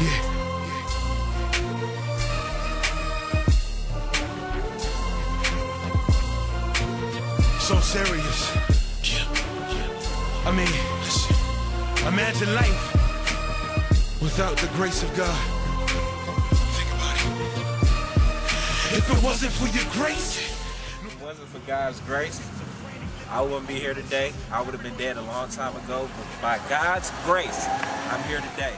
Yeah. So serious. I mean, imagine life without the grace of God. Think about it. If it wasn't for your grace. If it wasn't for God's grace, I wouldn't be here today. I would have been dead a long time ago. But by God's grace, I'm here today.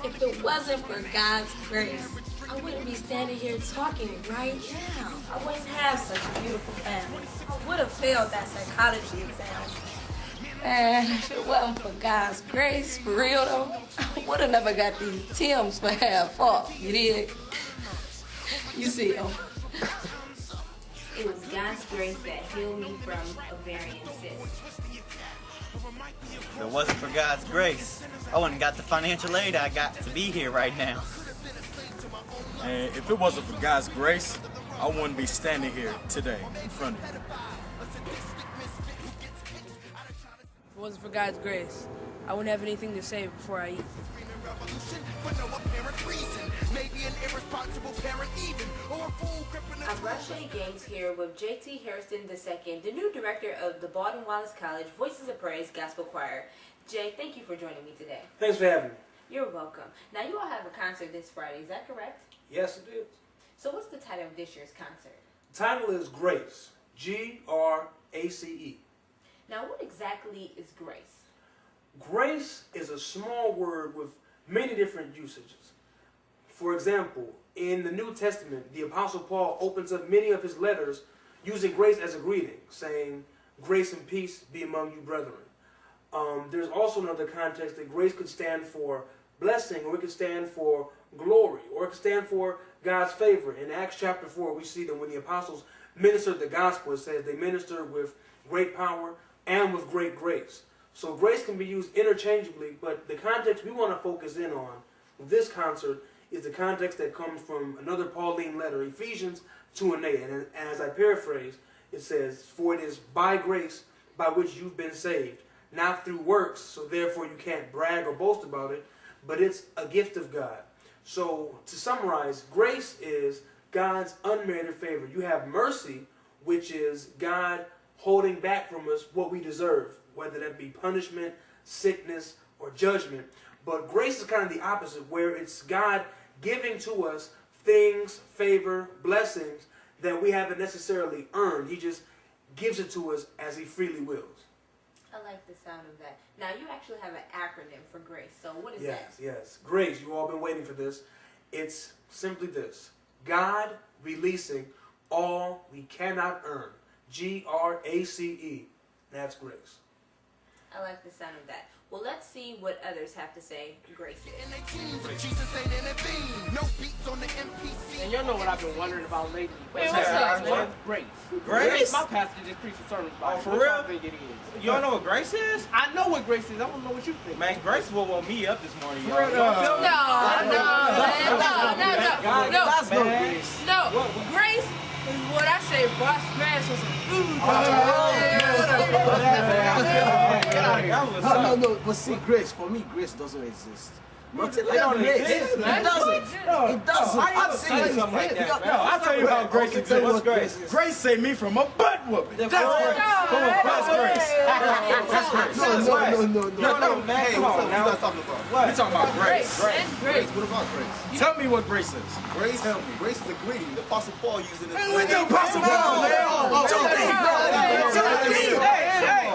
If it wasn't for God's grace, I wouldn't be standing here talking right now. I wouldn't have such a beautiful family. I would have failed that psychology exam. And if it wasn't for God's grace, for real though, I would have never got these Tims for half off. You dig? You see them. It was God's grace that healed me from ovarian cysts. If it wasn't for God's grace, I wouldn't have got the financial aid I got to be here right now. And if it wasn't for God's grace, I wouldn't be standing here today in front of you. If it wasn't for God's grace, I wouldn't have anything to say before I eat. I'm Rashay Gaines here with J.T. Hairston II, the new director of the Baldwin Wallace College Voices of Praise Gospel Choir. Jay, thank you for joining me today. Thanks for having me. You're welcome. Now, you all have a concert this Friday, is that correct? Yes, it is. So what's the title of this year's concert? The title is Grace. G-R-A-C-E. Now, what exactly is grace? Grace is a small word with many different usages. For example, in the New Testament, the Apostle Paul opens up many of his letters using grace as a greeting, saying, "Grace and peace be among you, brethren." There's also another context that grace could stand for blessing, or it could stand for glory, or it could stand for God's favor. In Acts chapter 4, we see that when the apostles ministered the gospel, it says they ministered with great power and with great grace. So grace can be used interchangeably, but the context we want to focus in on with this concert is the context that comes from another Pauline letter, Ephesians 2:8. And as I paraphrase, it says, "For it is by grace by which you've been saved, not through works, so therefore you can't brag or boast about it, but it's a gift of God." So to summarize, grace is God's unmerited favor. You have mercy, which is God holding back from us what we deserve, whether that be punishment, sickness, or judgment. But grace is kind of the opposite, where it's God giving to us things, favor, blessings that we haven't necessarily earned. He just gives it to us as He freely wills. I like the sound of that. Now, you actually have an acronym for grace, so what is that? Yes. Grace, you've all been waiting for this. It's simply this: God releasing all we cannot earn. G-R-A-C-E. That's grace. I like the sound of that. Well, let's see what others have to say grace is. And y'all know what I've been wondering about lately. Wait, what's that? Grace. Grace? My pastor just preached a sermon about it. For What real? y'all think it is? You don't know what grace is? I know what grace is. I want to know what you think. Man, grace will woke me up this morning, y'all. No. Grace is what I say, before I smash some food. No. But see, grace, for me, grace doesn't exist. Nothing like grace. It doesn't. It doesn't. I'll tell you something like that. No, I'll tell you how grace exists. What's grace? Grace saved me from a butt whooping. That's grace. That's grace. That's grace. No, man. Come on now. We're talking about grace. Grace. What about grace? Tell me what grace is. Grace, grace is a greeting. The Apostle Paul used it. Man, what's the Apostle Paul, man?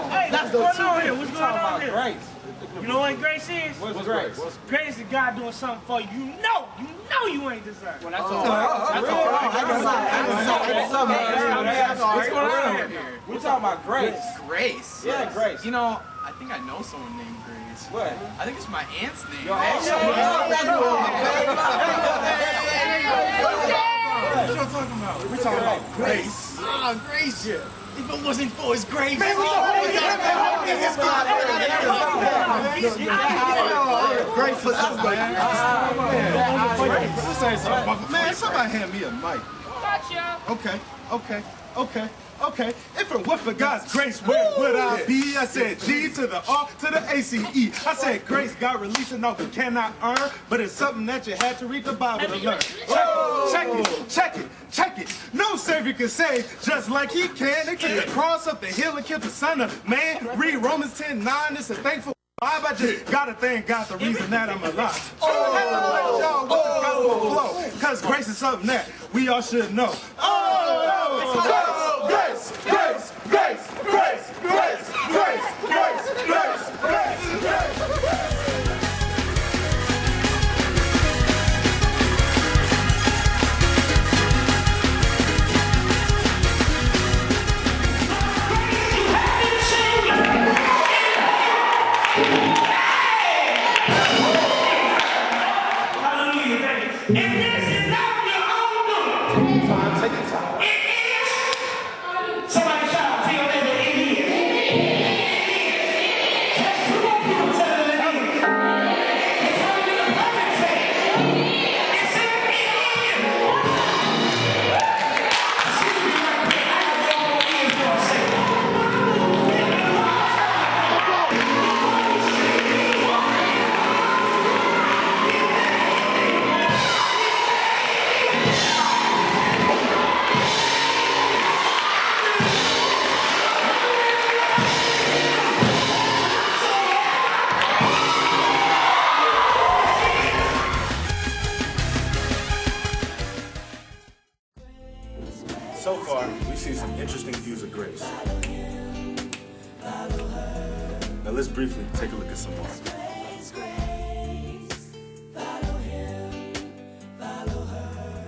Hey, that's what's going on here? What's going on here? Grace. You know what grace is? What's grace? Grace is God doing something for you. You know you ain't deserved. Well, that's all What's going on here? We're talking about grace. Grace? Yeah, grace. You know, I think I know someone named Grace. What? I think it's my aunt's name. Your aunt? What y'all talking about? We're talking about grace. Grace, yeah. If it wasn't for His grace. Man, grace is us, man. Man, somebody hand me a mic. Gotcha. Okay. Okay, if it weren't for God's grace, where would I be? I said G to the R to the ACE. I said grace got released and no, we cannot earn, but it's something that you had to read the Bible to learn. Check it. No Savior can save just like he can. They took the cross up the hill and killed the Son of Man. Read Romans 10:9. It's a thankful vibe. I just gotta thank God the reason that I'm alive. Y'all with the gospel flow, cause grace is something that we all should know. Grace. So far, we've seen some interesting views of grace. Now let's briefly take a look at some more.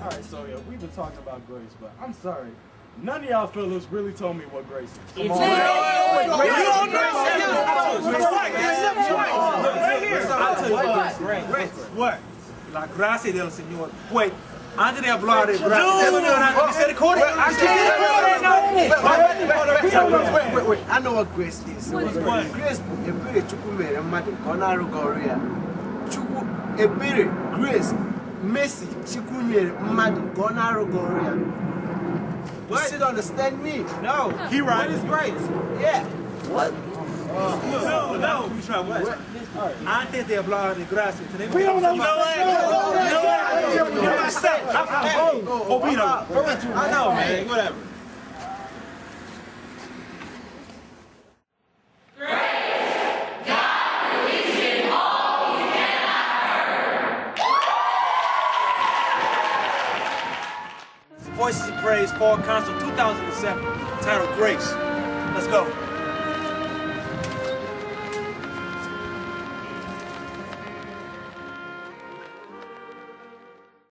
Alright, so yeah, we've been talking about grace, but I'm sorry. None of y'all fellas really told me what grace is. You don't know. What? La gracia del Señor. Wait. Antes de hablar de gracia, Wait. I know what grace is. Grace, ebere chukwu mere mmadụ ka ọ na-arụgọ ọrụ ya. Chukwu ebere, grace, mercy, chukwu mere mmadụ ka ọ na-arụgọ ọrụ ya. You still don't understand me? No. He right. What is grace? Yeah. What? No. You try what? Antes de hablar de gracia, we don't know. I know, man. Whatever. Voices of Praise Fall Council 2007, titled Grace. Let's go.